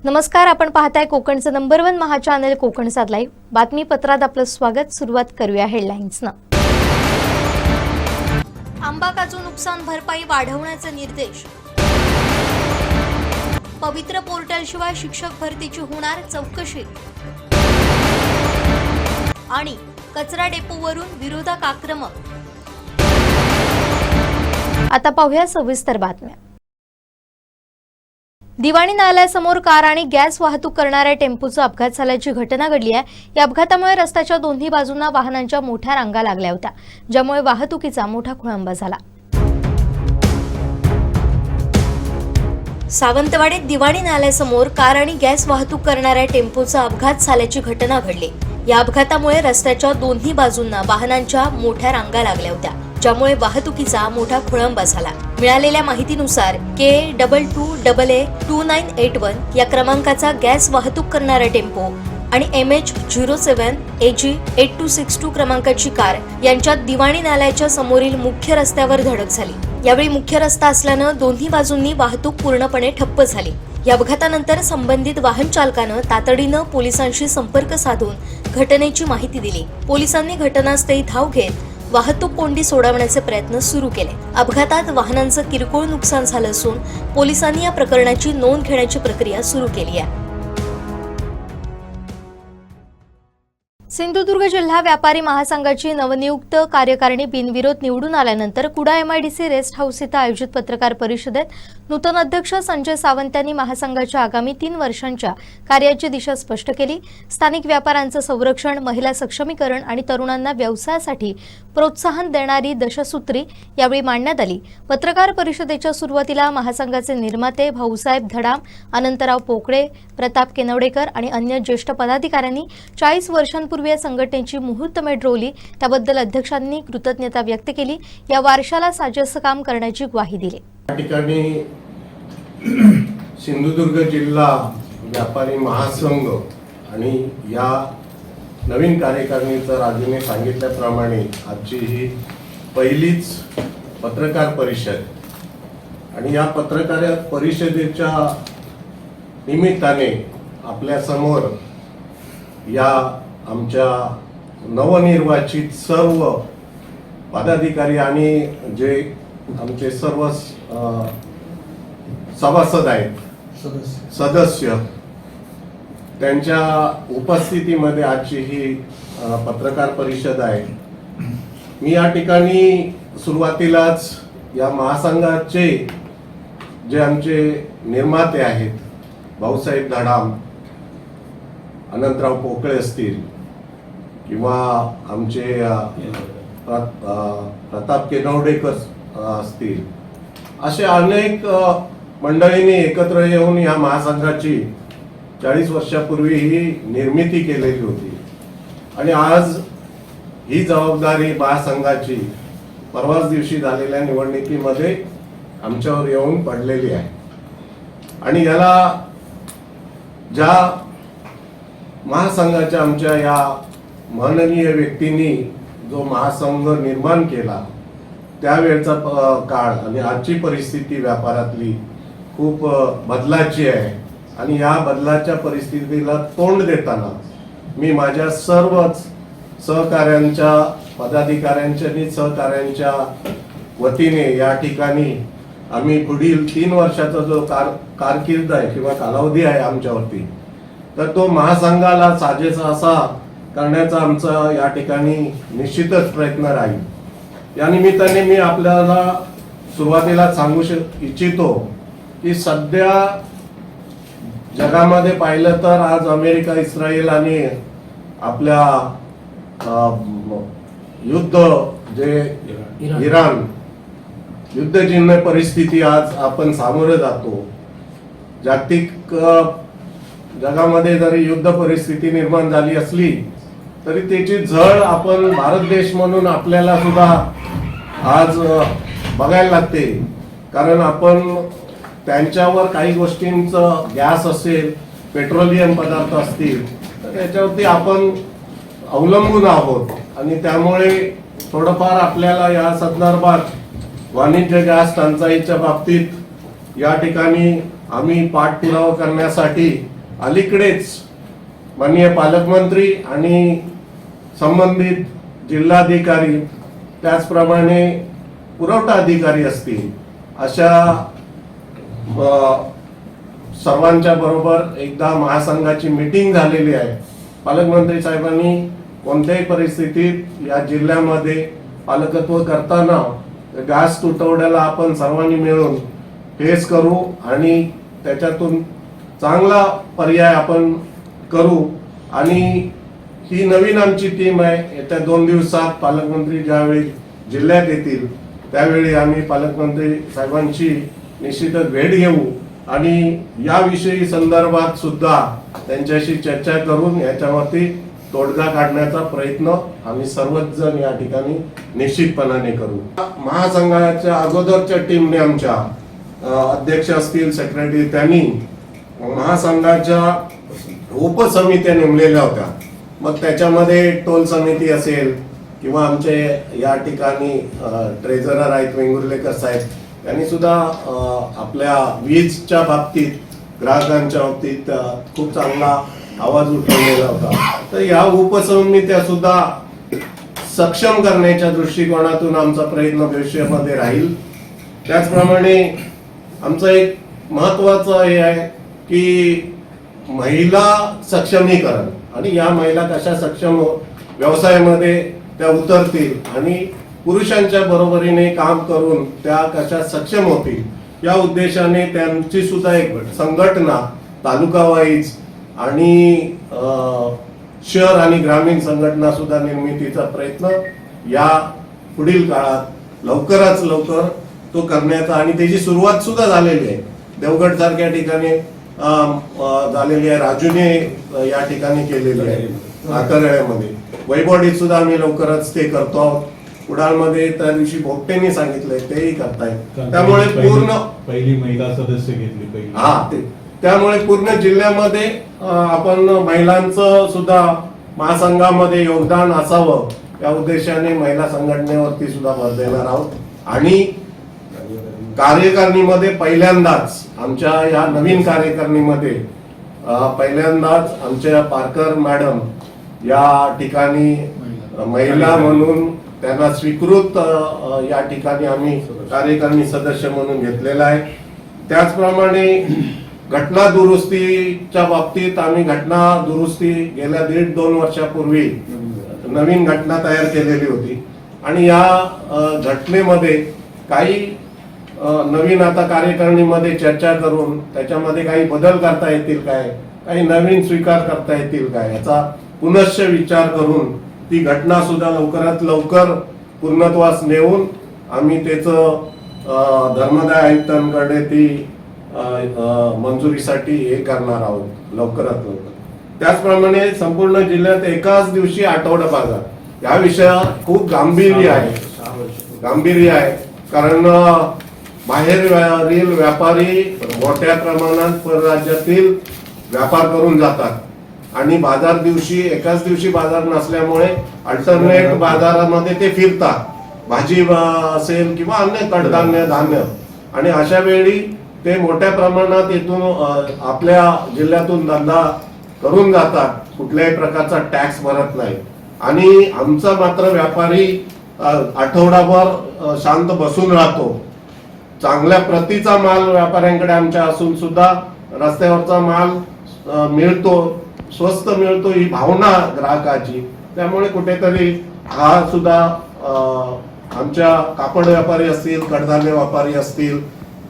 नमस्कार, आपण पाहताय कोकणचं नंबर 1 महा चॅनल कोकणसाद लाईव्ह बातमीपत्रात आपलं स्वागत। सुरुवात करूया हेडलाईन्सनं। आंबा काजू नुकसान भरपाई वाढवण्याचे निर्देश। पवित्र पोर्टलशिवाय शिक्षक भरतीची होणार चौकशी। आणि कचरा डेपोवरून विरोधक आक्रमक। आता पाहूया सविस्तर बातम्या। दिवाणी न्यायालयासमोर कार आणि गॅस वाहतूक करणाऱ्या टेम्पोचा अपघात झाल्याची घटना घडली आहे। या अपघातामुळे रस्त्याच्या दोन्ही बाजूंना वाहनांच्या मोठ्या रांगा लागल्या होत्या, ज्यामुळे वाहतुकीचा मोठा खोळंबा झाला। सावंतवाडीत दिवाणी न्यायालयासमोर कार आणि गॅस वाहतूक करणाऱ्या टेम्पोचा अपघात झाल्याची घटना घडली। या अपघातामुळे रस्त्याच्या दोन्ही बाजूंना वाहनांच्या मोठ्या रांगा लागल्या होत्या, ज्यामुळे वाहतुकीचा मोठा खोळंबा झाला। मिळालेल्या माहितीनुसार K22AA2981 या क्रमांकाचा गॅस वाहतूक करणारा टेम्पो आणि MH07AG8262 क्रमांकाची कार यांच्यात दिवाणी न्यायालयाच्या समोरील मुख्य रस्त्यावर धडक झाली। यावेळी मुख्य रस्ता असल्यानं दोन्ही बाजूंनी वाहतूक पूर्णपणे ठप्प झाली। या अपघातानंतर संबंधित वाहन चालकानं तातडीनं पोलिसांशी संपर्क साधून घटनेची माहिती दिली। पोलिसांनी घटनास्थळी धाव घेत वाहतूक कोंडी सोडवण्याचे प्रयत्न सुरू केले। अपघातात वाहनांचं किरकोळ नुकसान झालं असून पोलिसांनी या प्रकरणाची नोंद घेण्याची प्रक्रिया सुरू केली आहे। सिंधुदुर्ग जिल्हा व्यापारी महासंघाची नवनियुक्त कार्यकारिणी बिनविरोध निवडून आल्यानंतर कुडा MIDC रेस्ट हाऊस इथं आयोजित पत्रकार परिषदेत नूतन अध्यक्ष संजय सावंत यांनी महासंघाच्या आगामी 3 वर्षांच्या कार्याची दिशा स्पष्ट केली। स्थानिक व्यापाऱ्यांचं संरक्षण, महिला सक्षमीकरण आणि तरुणांना व्यवसायासाठी प्रोत्साहन देणारी दशसूत्री यावेळी मांडण्यात आली। पत्रकार परिषदेच्या सुरुवातीला महासंघाचे निर्माते भाऊसाहेब धडाम, अनंतराव पोकळे, प्रताप केनवडेकर आणि अन्य ज्येष्ठ पदाधिकाऱ्यांनी 40 वर्षांपूर्वी या संघटनेची मुहूर्तमेढ रोवली, त्याबद्दल अध्यक्षांनी कृतज्ञता व्यक्त केली। या वारशाला साजेसं काम करण्याची ग्वाही दिली। या ठिकाणी सिंधुदुर्ग जिल्हा व्यापारी महासंघ आणि या नवीन कार्यकारिणीचं राजूने सांगितल्याप्रमाणे आजची ही पहिलीच पत्रकार परिषद आणि या पत्रकार परिषदेच्या निमित्ताने आपल्या समोर या आमच्या नवनिर्वाचित सर्व पदाधिकारी आणि जे आमचे सर्व सभासद आहेत, सदस्य, त्यांच्या उपस्थितीमध्ये आजची ही पत्रकार परिषद आहे। मी या ठिकाणी सुरुवातीलाच या महासंघाचे जे आमचे निर्माते आहेत, भाऊसाहेब धडाम, अनंतराव पोकळे असतील किंवा आमचे प्रताप केनवडेकर असतील, असे अनेक मंडळींनी एकत्र येऊन या महासंघाची 40 वर्षापूर्वी ही निर्मिती केलेली होती आणि आज ही जबाबदारी महासंघाची परवाच दिवशी झालेल्या निवडणुकीमध्ये आमच्यावर येऊन पडलेली आहे। आणि याला ज्या महासंघाच्या आमच्या या माननीय व्यक्तींनी जो महासंघ निर्माण केला त्यावेळचा काळ आणि आजची परिस्थिती व्यापारातली खूप बदलाची आहे आणि या बदलाच्या परिस्थितीला तोंड देताना मी माझ्या सर्वच सहकाऱ्यांच्या, पदाधिकाऱ्यांच्या आणि सहकाऱ्यांच्या वतीने या ठिकाणी आम्ही पुढील 3 वर्षाचा जो कारकीर्द आहे किंवा कालावधी आहे आमच्यावरती, तर तो महासंघाला साजेसा असा करण्याचा आमचा या ठिकाणी निश्चितच प्रयत्न राहील। या निमित्ताने मी आपल्याला सुरुवातीला सांगू इच्छितो की सध्या जगामध्ये पाहिलं तर आज अमेरिका, इस्रायल आणि आपल्या युद्ध जे इराण युद्धजन्य परिस्थिती आज आपण सामोरे जातो। जागतिक जगामध्ये जरी युद्ध परिस्थिती निर्माण झाली असली तरी त्याची झळ आपण भारत देश म्हणून आपल्याला सुद्धा आज बघायला लागते, कारण आपण त्यांच्यावर काही गोष्टींचं गॅस असेल, पेट्रोलियम पदार्थ असतील तर त्याच्यावरती आपण अवलंबून आहोत आणि त्यामुळे थोडंफार आपल्याला या संदर्भात वाणिज्य गॅस टंचाईच्या बाबतीत या ठिकाणी आम्ही पाठपुरावा करण्यासाठी अलीकडेच माननीय पालकमंत्री आणि संबंधित जिल्हाधिकारी त्याचप्रमाणे पुरवठा अधिकारी असतील अशा सर्वांच्या बरोबर एकदा महासंघाची मीटिंग झालेली आहे. पालकमंत्री साहेबांनी कोणत्याही परिस्थितीत या जिल्ह्यामध्ये पालकत्व करताना गॅस तुटवड्याला आपण सर्वांनी मिळून फेस करू आणि त्याच्यातून चांगला पर्याय आपण करू. आणि ही नवीन आमची टीम आहे. येत्या 2 दिवसात पालकमंत्री ज्यावेळी जिल्ह्यात येतील त्यावेळी आम्ही पालकमंत्री साहेबांची निश्चितच भेट घेऊ आणि याविषयी संदर्भात सुद्धा त्यांच्याशी चर्चा करून याच्यावरती तोडगा काढण्याचा प्रयत्न आम्ही सर्वच जण या ठिकाणी निश्चितपणाने करू. महासंघाच्या अगोदरच्या टीमने आमच्या अध्यक्ष असतील, सेक्रेटरी, त्यांनी महासंघाच्या उपसमित्या नेमलेल्या होत्या. मग त्याच्यामध्ये टोल समिती असेल किंवा आमचे या ठिकाणी ट्रेझरर आहेत वेंगुर्लेकर साहेब, त्यांनी सुद्धा आपल्या वीजच्या बाबतीत, ग्राहकांच्या बाबतीत खूप चांगला आवाज उठवलेला होता. तर या उपसमित्या सुद्धा सक्षम करण्याच्या दृष्टिकोनातून आमचा प्रयत्न भविष्यामध्ये राहील. त्याचप्रमाणे आमचं एक महत्वाचं हे आहे की महिला सक्षमीकरण, आणि या महिला कशा सक्षम व्यवसायामध्ये त्या उतरतील आणि पुरुषांच्या बरोबरीने काम करून त्या कशा सक्षम होतील या उद्देशाने त्यांची सुद्धा एक संघटना तालुका वाईज आणि शहर आणि ग्रामीण संघटना सुद्धा निर्मितीचा प्रयत्न या पुढील काळात लवकरात लवकर तो करण्याचा, आणि त्याची सुरुवात सुद्धा झालेली आहे. देवगड सारख्या ठिकाणी झालेली आहे, राजूने या ठिकाणी केलेली आहे. आकरळ्यामध्ये वैभवडीत सुद्धा आम्ही लवकरच ते करतो आहोत. कुडाळमध्ये त्या दिवशी भोगटेंनी सांगितलंय तेही करतायत. त्यामुळे पूर्ण पहिली महिला सदस्य घेतली पहिली. त्यामुळे पूर्ण जिल्ह्यामध्ये आपण महिलांचं सुद्धा महासंघामध्ये योगदान असावं या उद्देशाने महिला संघटनेवरती सुद्धा भर देणार आहोत. आणि कार्यकारिणीमध्ये पहिल्यांदाच आमच्या या नवीन कार्यकारिणीमध्ये पहिल्यांदाच आमच्या पारकर मॅडम या ठिकाणी महिला म्हणून त्यांना स्वीकृत या ठिकाणी आम्ही कार्यकारिणी सदस्य म्हणून घेतलेला आहे. त्याचप्रमाणे घटना दुरुस्तीच्या बाबतीत आम्ही घटना दुरुस्ती गेल्या 1.5-2 वर्षापूर्वी नवीन घटना तयार केलेली होती आणि या घटनेमध्ये काही नवीन आता कार्यकारिणीमध्ये चर्चा करून त्याच्यामध्ये काही बदल करता येतील काय, काही नवीन स्वीकार करता येतील काय याचा पुनश्च विचार करून ती घटना सुद्धा लवकरात लवकर पूर्णत्वास नेऊन आम्ही त्याचं धर्मदाय आयुक्तांकडे ती मंजुरीसाठी हे करणार आहोत लवकरात लवकर. त्याचप्रमाणे संपूर्ण जिल्ह्यात एकाच दिवशी आठवडा बाजार या विषयात खूप गांभीर्य आहे. कारण बाहेरील व्यापारी मोठ्या प्रमाणात परराज्यातील व्यापार करून जातात आणि बाजार दिवशी एकाच दिवशी बाजार नसल्यामुळे अल्टरनेट बाजारामध्ये ते फिरतात, भाजी असेल किंवा अन्य कडधान्य धान्य, आणि अशा वेळी ते मोठ्या प्रमाणात इथून आपल्या जिल्ह्यातून धंदा करून जातात, कुठल्याही प्रकारचा टॅक्स भरत नाही. आणि आमचा मात्र व्यापारी आठवडाभर शांत बसून राहतो. चांगल्या प्रतीचा माल व्यापाऱ्यांकडे आमच्या असून सुद्धा रस्त्यावरचा माल मिळतो, स्वस्त मिळतो ही भावना ग्राहकाची. त्यामुळे कुठेतरी हा सुद्धा आमच्या कापड व्यापारी असतील, कडधान्य व्यापारी असतील,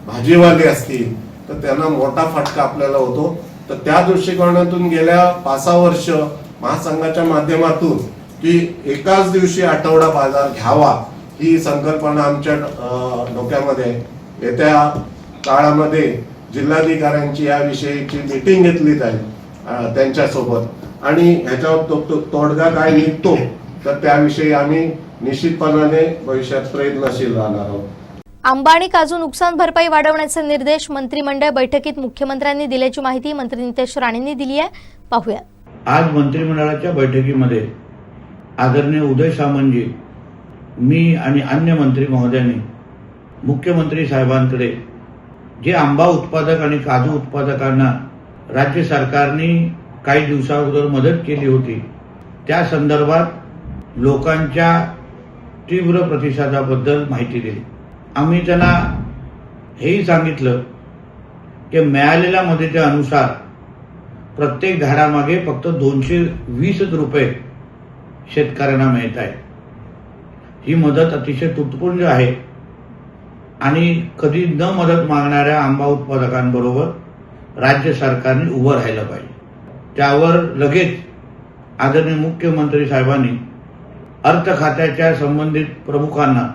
भाजीवाले असतील तर त्यांना मोठा फटका आपल्याला होतो. तर त्या दृष्टिकोनातून गेल्या 5-6 वर्ष महासंघाच्या माध्यमातून की एकाच दिवशी आठवडा बाजार घ्यावा ही संकल्पना आमच्या डोक्यामध्ये. येत्या काळामध्ये जिल्हाधिकाऱ्यांची याविषयीची मीटिंग घेतली जाईल त्यांच्यासोबत आणि ह्याच्यावर तोडगा काय निघतो तर त्याविषयी आम्ही निश्चितपणाने भविष्यात प्रयत्नशील राहणार आहोत. आंबा आणि काजू नुकसान भरपाई वाढवण्याचे निर्देश मंत्रिमंडळ बैठकीत मुख्यमंत्र्यांनी दिल्याची माहिती मंत्री नितेश राणेंनी दिली आहे. पाहूया. आज मंत्रिमंडळाच्या बैठकीमध्ये आदरणीय उदय सामंतजी, मी आणि अन्य मंत्री महोदयांनी मुख्यमंत्री साहेबांकडे जे आंबा उत्पादक आणि काजू उत्पादकांना राज्य सरकारने काही दिवसाअगोदर मदत केली होती, त्या संदर्भात लोकांच्या तीव्र प्रतिसादाबद्दल माहिती दिली. आम्ही त्यांना हेही सांगितलं की मिळालेल्या मदतीनुसार प्रत्येक झाडामागे फक्त 220 रुपये शेतकऱ्यांना मिळत आहे. ही मदत अतिशय तुटपुंज आहे आणि कधी न मदत मागणाऱ्या आंबा उत्पादकांबरोबर राज्य सरकारने उभं राहिलं पाहिजे. त्यावर लगेच आदरणीय मुख्यमंत्री साहेबांनी अर्थ खात्याच्या संबंधित प्रमुखांना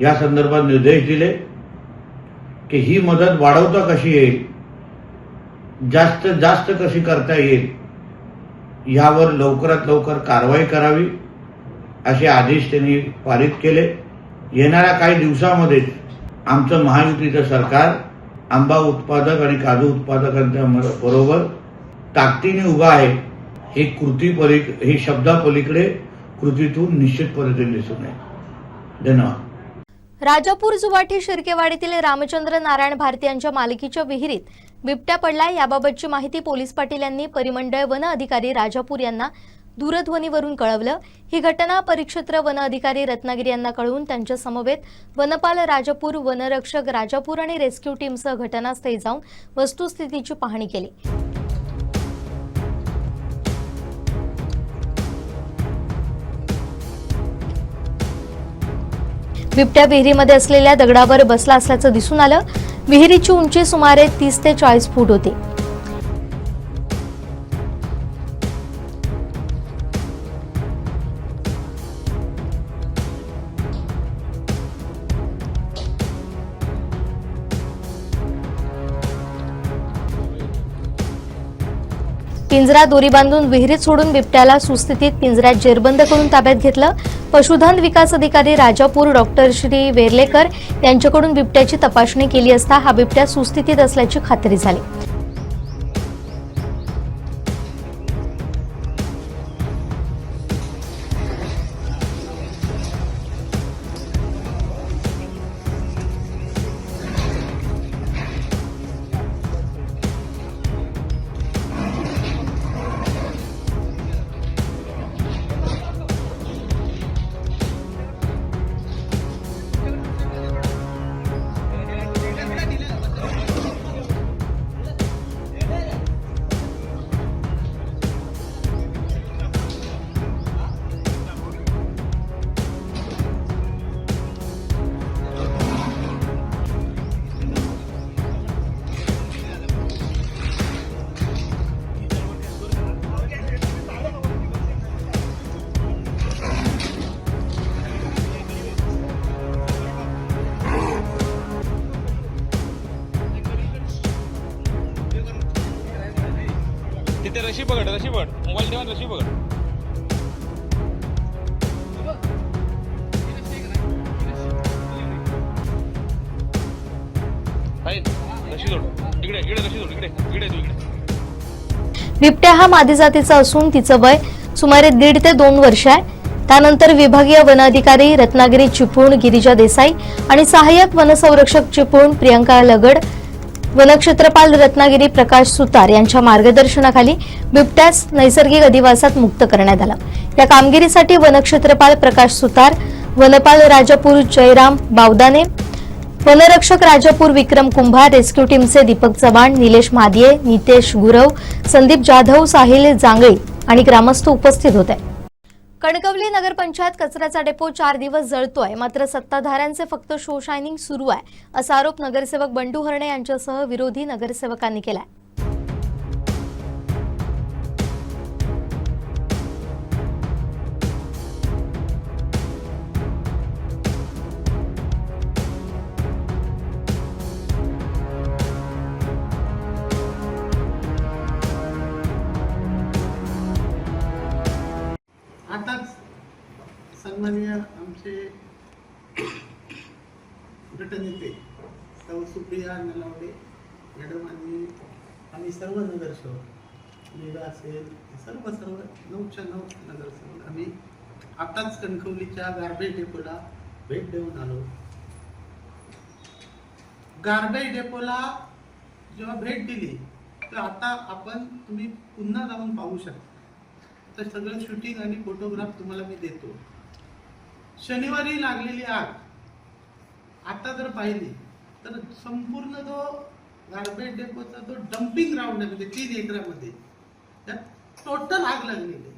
या संदर्भात निर्देश दिले की ही मदत वाढवता कशी येईल, जास्त जास्त कशी करता येईल, यावर लवकरात लवकर कारवाई करावी असे आदेश त्यांनी पारित केले. येणाऱ्या काही दिवसामध्ये आमचं महायुतीचं सरकार आंबा उत्पादक आणि काजू उत्पादकांच्या बरोबर ताकदीने उभा आहे. हे शब्दापलीकडे कृतीतून निश्चितपणे दिसून येईल. धन्यवाद. राजापूर जुवाठी शिर्केवाडीतील रामचंद्र नारायण भारती यांच्या मालकीच्या विहिरीत बिबट्या पडलाय. याबाबतची माहिती पोलीस पाटील यांनी परिमंडळ वन अधिकारी राजापूर यांना दूरध्वनीवरून कळवलं. ही घटना परिक्षेत्र वन अधिकारी रत्नागिरी यांना कळवून त्यांच्या समवेत वनपाल राजापूर, वनरक्षक राजापूर आणि रेस्क्यू टीमसह घटनास्थळी जाऊन वस्तुस्थितीची पाहणी केली. बिबट्या विहिरीमध्ये असलेल्या दगडावर बसला असल्याचं दिसून आलं. विहिरीची उंची सुमारे 30 ते 40 फूट होती. पिंजरा दोरी बांधून विहिरीत सोडून बिबट्याला सुस्थितीत पिंजऱ्यात जेरबंद करून ताब्यात घेतलं. पशुधन विकास अधिकारी राजापूर डॉक्टर श्री वेर्लेकर यांच्याकडून बिबट्याची तपासणी केली असता हा बिबट्या सुस्थितीत असल्याची खात्री झाली. तिथे रशी पकड मोबाईल ठेवा, रशी पकड. रशी जोड इकडे, रशी जोड इकडे. बिबट्या हा मादी जातीचा असून तिचं वय सुमारे 1.5 ते 2 वर्ष आहे. त्यानंतर विभागीय वन अधिकारी रत्नागिरी चिपळूण गिरिजा देसाई आणि सहाय्यक वनसंरक्षक चिपळूण प्रियंका लगड, वनक्षेत्रपाल रत्नागिरी प्रकाश सुतार यांच्या मार्गदर्शनाखाली बिबट्यास नैसर्गिक अधिवासात मुक्त करण्यात आला. या कामगिरीसाठी वनक्षेत्रपाल प्रकाश सुतार, वनपाल राजापूर जयराम बावदाने, वनरक्षक राजापूर विक्रम कुंभार, रेस्क्यू टीमचे दीपक चव्हाण, निलेश मादिये, नितेश गुरव, संदीप जाधव, साहिल जांगळे आणि ग्रामस्थ उपस्थित होते. कणकवली नगरपंचायत कचऱ्याचा डेपो 4 दिवस जळतोय, मात्र सत्ताधाऱ्यांचे फक्त शो शायनिंग सुरू आहे असा आरोप नगरसेवक बंडू हरणे यांच्यासह विरोधी नगरसेवकांनी केलाय. आताच सन्माननीय आमचे गटनेते सौ सुप्रिया नलावडे मॅडम आणि आम्ही सर्व नगरसेवक मेघा असेल सर्व 9च्या 9 नगरसेवक आम्ही आताच कणकवलीच्या गार्बेज डेपोला भेट देऊन आलो. गार्बेज डेपोला जेव्हा भेट दिली तर आता तुम्ही पुन्हा जाऊन पाहू शकता. तर सगळं शूटिंग आणि फोटोग्राफ तुम्हाला मी देतो. शनिवारी लागलेली आग आता जर पाहिली तर संपूर्ण जो गार्बेज डेपोचा जो डम्पिंग ग्राउंड आहे म्हणजे 3 एकरामध्ये त्यात टोटल आग लागलेली आहे.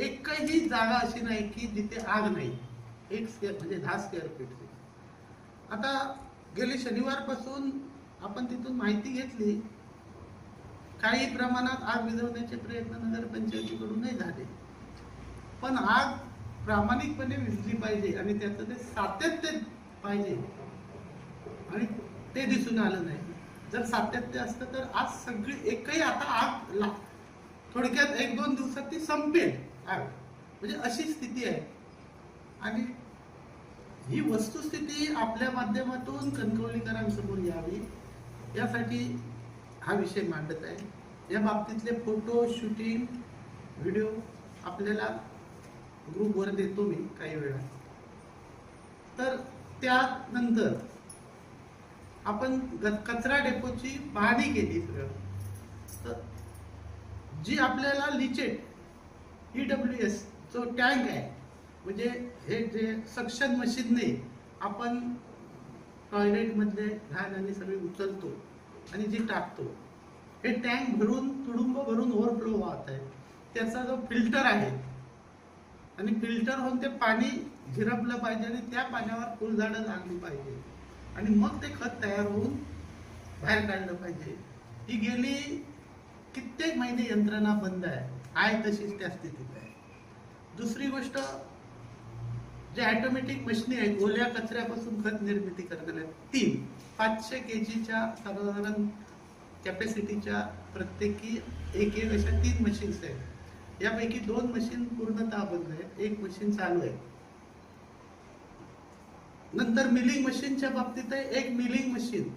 एकही जागा अशी नाही की जिथे आग नाही. 1 स्क्वेअर म्हणजे 10 स्क्वेअर फीट. आता गेली शनिवारपासून आपण तिथून माहिती घेतली. काही प्रमाणात आग विझवण्याचे प्रयत्न नगरपंचायतीकडूनही झाले, पण आग प्रामाणिकपणे विझली पाहिजे आणि त्याचं ते सातत्य पाहिजे आणि ते दिसून आलं नाही. जर सातत्य असतं तर आज सगळी एकही आता आग थोडक्यात 1-2 दिवसात ती संपेल आग, म्हणजे अशी स्थिती आहे. आणि ही वस्तुस्थिती आपल्या माध्यमातून कणकवलीकरांसमोर यावी यासाठी हा विषय मांडत आहे. या बाबतीतले फोटो, शूटिंग, व्हिडिओ आपल्याला ग्रुपवर देतो मी काही वेळा. तर त्यानंतर आपण कचरा डेपोची पाहणी केली. तर जी आपल्याला लिचेट EWS जो टँक आहे म्हणजे हे जे सक्शन मशीनने आपण टॉयलेटमधले घाण आणि सगळे उचलतो आणि जी टाकतो, हे टँक भरून तुडुंब भरून ओव्हरफ्लो वाहत आहे. त्याचा जो फिल्टर आहे आणि फिल्टर होऊन ते पाणी झिरपलं पाहिजे आणि त्या पाण्यावर फुलझाडं लागली पाहिजे आणि मग ते खत तयार होऊन बाहेर काढलं पाहिजे. ही गेली कित्येक महिने यंत्रणा बंद आहे तशीच त्या स्थितीत आहे. दुसरी गोष्ट, जे ऑटोमॅटिक मशीनी आहेत ओल्या कचऱ्यापासून खत निर्मिती करण्याला 3 500 kgच्या साधारण कॅपॅसिटीच्या प्रत्येकी एक अशा 3 मशीन्स आहेत. यापैकी 2 मशीन पूर्णतः बंद आहेत, 1 मशीन चालू आहे. नंतर मिलिंग मशीनच्या बाबतीत आहे, 1 मिलिंग मशीन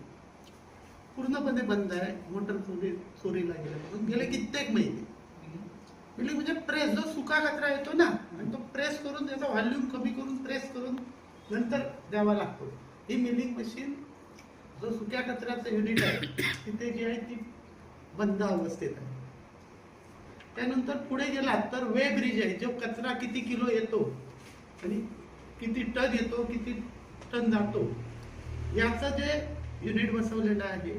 पूर्णपणे बंद आहे. मोटर चोरीला गेल्यापासून गेले कित्येक महिने. मिलिंग म्हणजे प्रेस, जो सुका कचरा येतो ना आणि तो प्रेस करून त्याचा व्हॉल्यूम कमी करून प्रेस करून नंतर द्यावा लागतो. ही मिलिंग मशीन जो सुक्या कचऱ्याचं युनिट आहे तिथे जी आहे ती बंद अवस्थेत आहे. त्यानंतर पुढे गेलात तर वे ब्रिज आहे, जो कचरा किती किलो येतो आणि किती टन येतो, किती टन जातो, याचं जे युनिट बसवलेलं आहे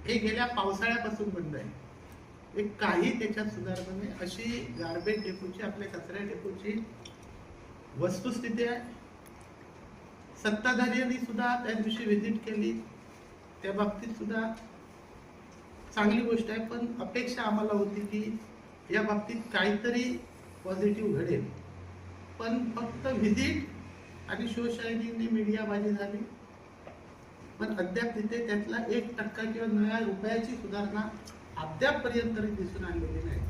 हे गेल्या पावसाळ्यापासून बंद आहे. एक काही त्याच्यात सुधारणा नाही. अशी गार्बेज डेपोची, आपल्या कचरा डेपोची वस्तुस्थिती आहे. सत्ताधाऱ्यांनी सुद्धा त्या दिवशी व्हिजिट केली, त्या बाबतीत सुद्धा चांगली गोष्ट आहे. पण अपेक्षा आम्हाला होती की या बाबतीत काहीतरी पॉझिटिव्ह घडेल, पण फक्त व्हिजिट आणि शो शायनिंगने मीडियाबाजी झाली. पण अद्याप तिथे त्यातला 1% किंवा नव्या रुपयाची सुधारणा अद्यापपर्यंत तरी दिसून आलेली नाही.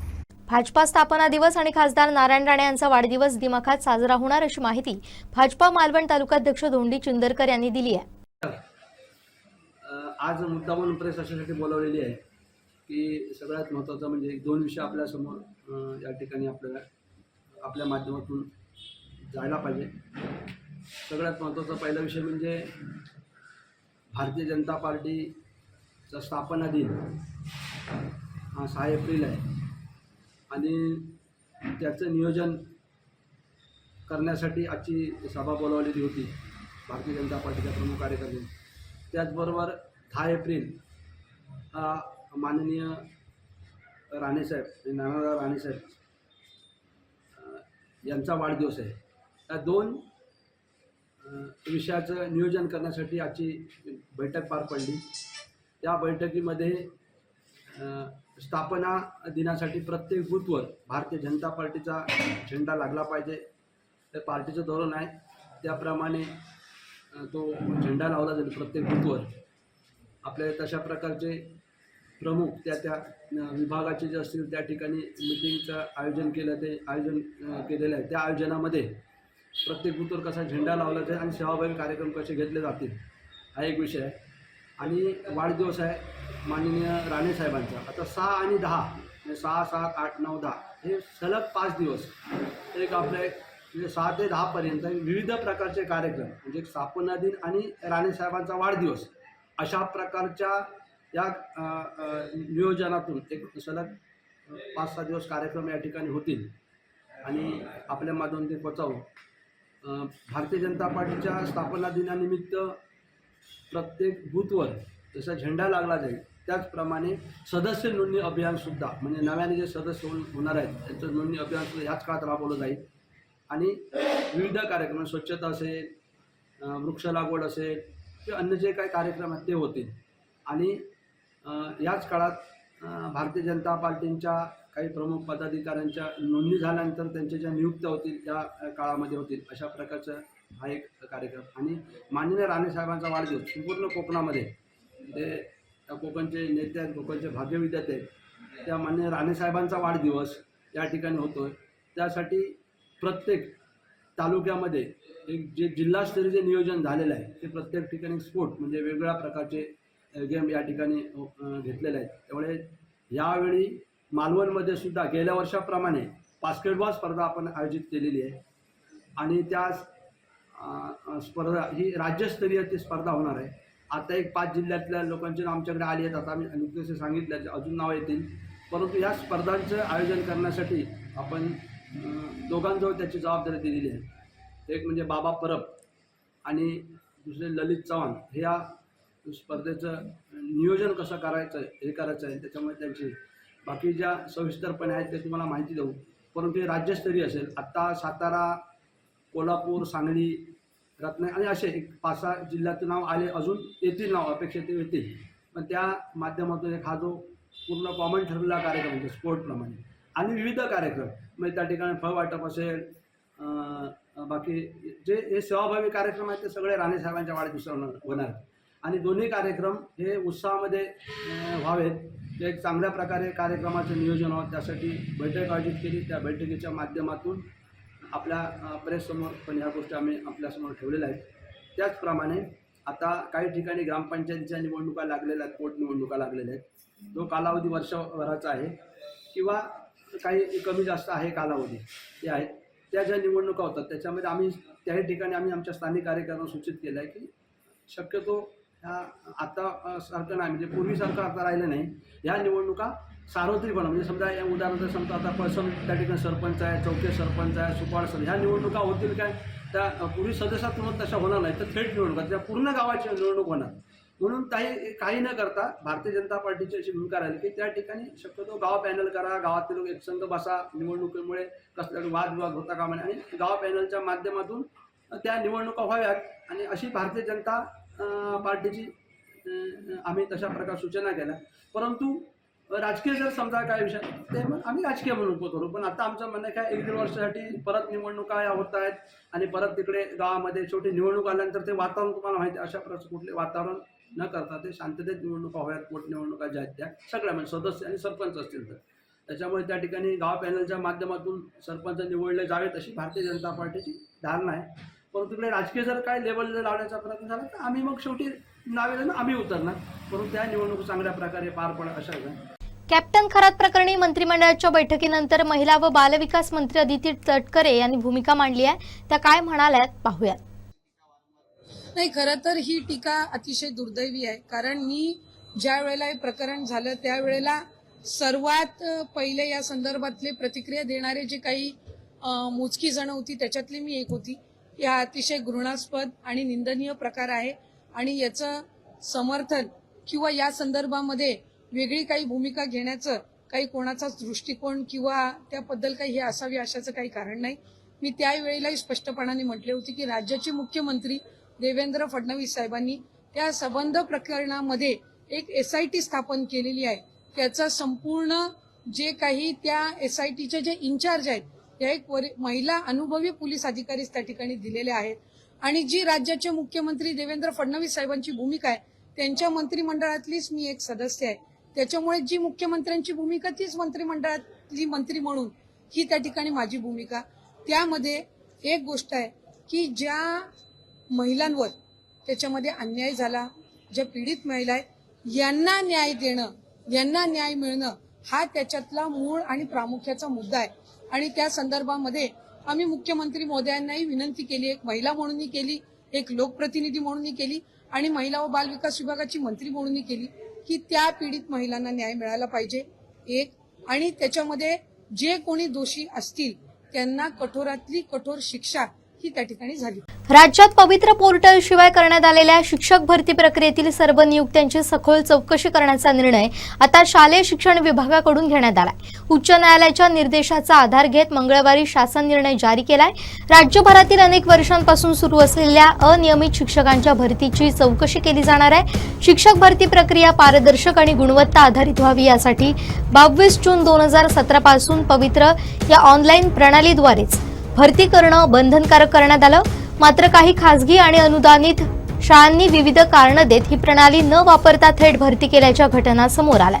भाजपा स्थापना दिवस आणि खासदार नारायण राणे यांचा वाढदिवस दिमाखात साजरा होणार अशी माहिती भाजपा मालवण तालुकाध्यक्ष धोंडी चुंदरकर यांनी दिली आहे. आज मुद्दामून प्रेस अशासाठी बोलावलेली आहे की सगळ्यात महत्त्वाचा म्हणजे 2 विषय आपल्यासमोर या ठिकाणी आपल्या माध्यमातून जायला पाहिजे. सगळ्यात महत्त्वाचा पहिला विषय म्हणजे भारतीय जनता पार्टीचा स्थापना दिन हा 6 एप्रिल आहे आणि त्याचं नियोजन करण्यासाठी आजची सभा बोलावलेली होती भारतीय जनता पार्टीच्या प्रमुख कार्यकर्त्यांनी. त्याचबरोबर 10 एप्रिल हा माननीय राणेसाहेब, नानाराव राणेसाहेब यांचा वाढदिवस आहे. या 2 विषयाचं नियोजन करण्यासाठी आजची बैठक पार पडली. त्या बैठकीमध्ये स्थापना दिनासाठी प्रत्येक बूथवर भारतीय जनता पार्टीचा झेंडा लागला पाहिजे. ते पार्टीचं धोरण आहे, त्याप्रमाणे तो झेंडा लावला जाईल प्रत्येक बूथवर. आपल्या तशा प्रकारचे प्रमुख त्या विभागाचे जे असतील त्या ठिकाणी मिटिंगचं आयोजन केलेलं आहे. त्या आयोजनामध्ये प्रत्येक बूथवर कसा झेंडा लावला जाईल आणि सहभागी कार्यक्रम कसे घेतले जातील हा एक विषय आहे. आणि वाढदिवस आहे माननीय राणेसाहेबांचा. आता 6 आणि 10 म्हणजे 6, 7, 8, 9, 10 हे सलग 5 दिवस एक आपले म्हणजे 6 ते 10 पर्यंत विविध प्रकारचे कार्यक्रम म्हणजे स्थापना दिन आणि राणेसाहेबांचा वाढदिवस अशा प्रकारच्या या नियोजनातून एक सलग 5-6 दिवस कार्यक्रम या ठिकाणी होतील आणि आपल्या माध्यमातून ते पोचावं. भारतीय जनता पार्टीच्या स्थापना दिनानिमित्त प्रत्येक बूथवर जसा झेंडा लागला जाईल त्याचप्रमाणे सदस्य नोंदणी अभियानसुद्धा म्हणजे नव्याने जे सदस्य होणार आहेत त्यांचं नोंदणी अभियानसुद्धा ह्याच काळात राबवलं जाईल आणि विविध कार्यक्रम स्वच्छता असेल, वृक्ष लागवड असेल किंवा अन्य जे काही कार्यक्रम आहेत ते होतील आणि याच काळात भारतीय जनता पार्टीच्या काही प्रमुख पदाधिकाऱ्यांच्या नोंदणी झाल्यानंतर त्यांच्या ज्या नियुक्त्या होतील त्या काळामध्ये होतील अशा प्रकारचा हा एक कार्यक्रम. आणि माननीय राणेसाहेबांचा वाढदिवस संपूर्ण कोकणामध्ये ते कोकणचे नेते आहेत, कोकणचे भाग्यविधाते आहेत, त्या माननीय राणेसाहेबांचा वाढदिवस या ठिकाणी होतो आहे. त्यासाठी प्रत्येक तालुक्यामध्ये एक जे जिल्हास्तरीय जे नियोजन झालेलं आहे ते प्रत्येक ठिकाणी स्पोर्ट म्हणजे वेगवेगळ्या प्रकारचे गेम या ठिकाणी घेतलेले आहेत. त्यामुळे यावेळी मालवणमध्ये सुद्धा गेल्या वर्षाप्रमाणे बास्केटबॉल स्पर्धा आपण आयोजित केलेली आहे आणि त्या स्पर्धा ही राज्यस्तरीय ती स्पर्धा होणार आहे. आता एक 5 जिल्ह्यातल्या लोकांची नाव आमच्याकडे आली आहेत. आता आम्ही नुकतेच सांगितलं अजून नावं येतील. परंतु या स्पर्धांचं आयोजन करण्यासाठी आपण दोघांजवळ त्याची जबाबदारी दिलेली आहे. एक म्हणजे बाबा परब आणि दुसरे ललित चव्हाण हे या स्पर्धेचं नियोजन कसं करायचं हे करायचं आहे. त्याच्यामुळे त्यांची बाकी ज्या सविस्तरपणे आहेत ते तुम्हाला माहिती देऊ. परंतु हे राज्यस्तरीय असेल. आत्ता सातारा, कोल्हापूर, सांगली, रत्नागिरी आणि असे एक 5-6 जिल्ह्यातून नाव आले, अजून येतील नाव अपेक्षित येतील. पण त्या माध्यमातून एक हा जो पूर्ण कॉमन ठरलेला कार्यक्रम म्हणजे स्पोर्टप्रमाणे आणि विविध कार्यक्रम म्हणजे त्या ठिकाणी फळ वाटप असेल, बाकी जे हे सेवाभावी कार्यक्रम आहेत ते सगळे राणेसाहेबांच्या वाढदिवसावर होणार आणि दोन्ही कार्यक्रम हे उत्साहामध्ये व्हावेत. एक चांगल्या प्रकारे कार्यक्रमाचं नियोजन व्हावं त्यासाठी बैठक आयोजित केली. त्या बैठकीच्या माध्यमातून आपल्या प्रेससमोर पण ह्या गोष्टी आम्ही आपल्यासमोर ठेवलेल्या आहेत. त्याचप्रमाणे आता काही ठिकाणी ग्रामपंचायतीच्या निवडणुका लागलेल्या आहेत, पोटनिवडणुका लागलेल्या आहेत. जो कालावधी वर्षभराचा आहे किंवा काही कमी जास्त आहे कालावधी ते आहेत. त्या ज्या निवडणुका होतात त्याच्यामध्ये आम्ही त्याही ठिकाणी आम्ही आमच्या स्थानिक कार्यकर्त्यांना सूचित केलं आहे की शक्यतो ह्या आता सारखं नाही म्हणजे पूर्वीसारखं आता राहिलं नाही. ह्या निवडणुका सार्वत्रिकपणे म्हणजे समजा या उदाहरणार्थ समजा आता पळसम त्या ठिकाणी सरपंच आहे, चौके सरपंच आहे, सुपाळ सर ह्या निवडणुका होतील काय त्या पूर्वी सदस्यातून तशा होणार नाही तर थेट निवडणुका त्या पूर्ण गावाची निवडणूक होणार. म्हणून काही न करता भारतीय जनता पार्टीची अशी भूमिका राहिली की त्या ठिकाणी शक्यतो गाव पॅनल करा, गावातील लोक एकसंघ बसा, निवडणुकीमुळे कसला वादविवाद होता कामा नये आणि गाव पॅनलच्या माध्यमातून त्या निवडणुका व्हाव्यात आणि अशी भारतीय जनता पार्टीची आम्ही तशा प्रकार सूचना केल्या. परंतु राजकीय जर समजा काय विषय ते मग आम्ही राजकीय म्हणून करू. पण आता आमचं म्हणणं काय 1-1.5 वर्षासाठी परत निवडणुका या होत आहेत आणि परत तिकडे गावामध्ये छोटी निवडणूक आल्यानंतर ते वातावरण तुम्हाला माहिती अशा प्रकारचं कुठले वातावरण न करता ते शांततेत निवडणुका व्हाव्यात. पोटनिवडणुका ज्या आहेत त्या सगळ्या म्हणजे सदस्य आणि सरपंच असतील तर त्याच्यामुळे त्या ठिकाणी गाव पॅनलच्या माध्यमातून सरपंच निवडले जावेत अशी भारतीय जनता पार्टीची धारणा आहे. परंतु तिकडे राजकीय जर काय लेवल लावण्याचा प्रयत्न झाला तर आम्ही मग शेवटी नावेला आम्ही उतरणार. परंतु त्या निवडणूक चांगल्या प्रकारे पार पडत अशा कॅप्टन खरात प्रकरणी मंत्रिमंडळाच्या बैठकीनंतर महिला व बालविकास मंत्री अदिती तटकरे यांनी भूमिका मांडली आहे. त्या काय म्हणाल्यात पाहूयात. नाही, खरं तर ही टीका अतिशय दुर्दैवी आहे. कारण मी ज्या वेळेला हे प्रकरण झालं त्यावेळेला सर्वात पहिले या संदर्भातले प्रतिक्रिया देणारे जे काही मोजकी जण होती त्याच्यातली मी एक होती. या अतिशय घृणास्पद आणि निंदनीय प्रकार आहे आणि याचं समर्थन किंवा या संदर्भामध्ये वेगळी काही भूमिका घेण्याचं काही कोणाचाच दृष्टिकोन किंवा त्याबद्दल काही हे असावी अशाचं काही कारण नाही. मी त्यावेळेलाही स्पष्टपणाने म्हटले होते की राज्याचे मुख्यमंत्री देवेंद्र फडणवीस साहेबांनी त्या संबंध प्रकरणामध्ये एक SIT स्थापन केलेली आहे. त्याचा संपूर्ण जे काही त्या SITचे जे इन्चार्ज आहेत त्या एक महिला अनुभवी पोलीस अधिकारीच त्या ठिकाणी दिलेले आहेत आणि जी राज्याचे मुख्यमंत्री देवेंद्र फडणवीस साहेबांची भूमिका आहे त्यांच्या मंत्रिमंडळातलीच मी एक सदस्य आहे. त्याच्यामुळे जी मुख्यमंत्र्यांची भूमिका तीच मंत्रिमंडळातली मंत्री म्हणून ही त्या ठिकाणी माझी भूमिका. त्यामध्ये एक गोष्ट आहे की ज्या महिलांवर त्याच्यामध्ये अन्याय झाला, ज्या पीडित महिला आहेत यांना न्याय देणं, यांना न्याय मिळणं हा त्याच्यातला मूळ आणि प्रामुख्याचा मुद्दा आहे आणि त्या संदर्भामध्ये आम्ही मुख्यमंत्री महोदयांनाही विनंती केली, एक महिला म्हणूनही केली, एक लोकप्रतिनिधी म्हणूनही केली आणि महिला व बाल विकास विभागाची मंत्री म्हणूनही केली की त्या पीडित महिलांना न्याय मिळाला पाहिजे एक, आणि त्याच्यामध्ये जे कोणी दोषी असतील त्यांना कठोरातली कठोर शिक्षा ही त्या ठिकाणी झाली. राज्यात पवित्र पोर्टल शिवाय करण्यात आलेल्या शिक्षक भरती प्रक्रियेतील सर्व नियुक्त्यांची सखोल चौकशी करण्याचा निर्णय आता शालेय शिक्षण विभागाकडून घेण्यात आलाय. उच्च न्यायालयाच्या निर्देशाचा आधार घेत मंगळवारी शासन निर्णय जारी केलाय. राज्यभरातील अनेक वर्षांपासून सुरू असलेल्या अनियमित शिक्षकांच्या भरतीची चौकशी केली जाणार आहे. शिक्षक भरती प्रक्रिया पारदर्शक आणि गुणवत्ता आधारित व्हावी यासाठी 22 जून 2017 पासून पवित्र या ऑनलाईन प्रणालीद्वारेच भरती करणं बंधनकारक करण्यात आलं. मात्र काही खासगी आणि अनुदानित शाळांनी विविध कारणं देत ही प्रणाली न वापरता थेट भरती केल्याच्या घटना समोर आल्या.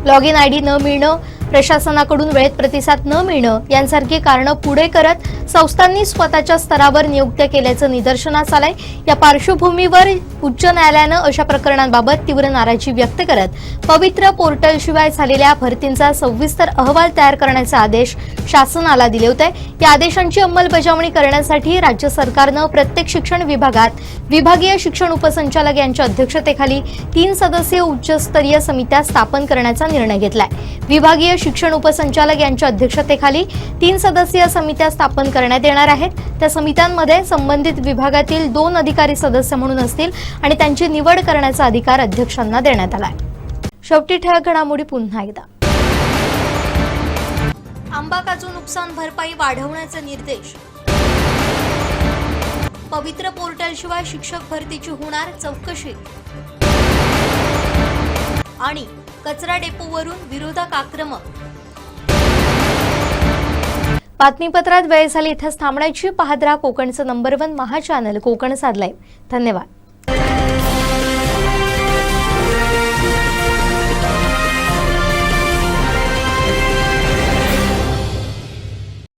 लॉग इन आयडी न मिळणं, प्रशासनाकडून वेळेत प्रतिसाद न मिळणं यांसारखी कारणं पुढे करत संस्थांनी स्वतःच्या स्तरावर नियुक्त्या केल्याचं निदर्शनास आलंय. या पार्श्वभूमीवर उच्च न्यायालयानं अशा प्रकरणांबाबत तीव्र नाराजी व्यक्त करत पवित्र पोर्टलशिवाय झालेल्या भरतींचा सविस्तर अहवाल तयार करण्याचे आदेश शासनाला दिले होते. या आदेशांची अंमलबजावणी करण्यासाठी राज्य सरकारनं प्रत्येक शिक्षण विभागात विभागीय शिक्षण उपसंचालक यांच्या अध्यक्षतेखाली 3 सदस्यीय उच्चस्तरीय समित्या स्थापन करण्याचा निर्णय घेतलाय. विभागीय शिक्षण उपसंचालक यांच्या अध्यक्षतेखाली 3 सदस्यीय समित्या स्थापन करण्यात येणार आहेत. त्या समित्यांमध्ये संबंधित विभागातील 2 अधिकारी सदस्य म्हणून असतील आणि त्यांची निवड करण्याचा अधिकार अध्यक्षांना देण्यात आलाय. शेवटी ठळक घडामोडी पुन्हा एकदा. आंबा काजू नुकसान भरपाई वाढवण्याचे निर्देश. पवित्र पोर्टलशिवाय शिक्षक भरतीची होणार चौकशी. आणि कचरा डेपोवरून विरोधक आक्रमक. बातमीपत्रात वेळ झाली इथेच थांबण्याची. पाहत राहा कोकणचं नंबर 1 महा चॅनल कोकण साध लाईव्ह. धन्यवाद.